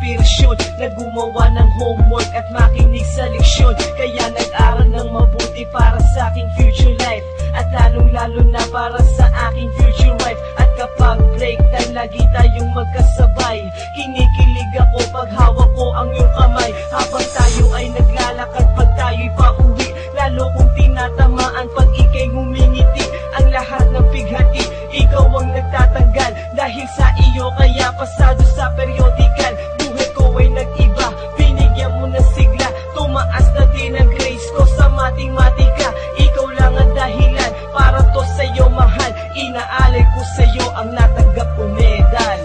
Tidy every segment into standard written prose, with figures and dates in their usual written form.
inspirasyon na gumawa ng homework at makinig sa leksyon. Kaya nag-aral ng mabuti para sa aking future life, at lalong-lalo na para sa aking future wife. At kapag break time, lagi tayong magkasabay. Kinikilig ako pag hawak ko ang iyong kamay, habang tayo ay naglalakad pag tayo'y pauwi. Lalo kung tinatamaan pag ika'y ngumingiti. Ang lahat ng pighati, ikaw ang nagtatanggal. Dahil sa iyo kaya pasado sa periodical. Buhay ko ay nag-iba, binigyan mo ng sigla. Tumaas na din ang grades ko sa matematika. Ikaw lang ang dahilan para to sa'yo mahal. Inaalay ko sa'yo ang natanggap ko medal.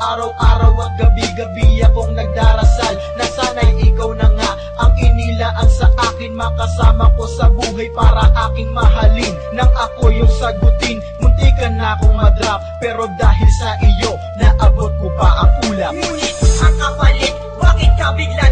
Araw-araw at gabi-gabi akong nagdarasal na sana'y ikaw na nga ang inilaan sa akin. Makasama ko sa buhay para aking mahalin. Nang ako yung sagutin, muntikan na akong madrop, pero dahil sa iyo, naabot ko pa ang ulap. Ngunit ang kapalit, bakit ka bigla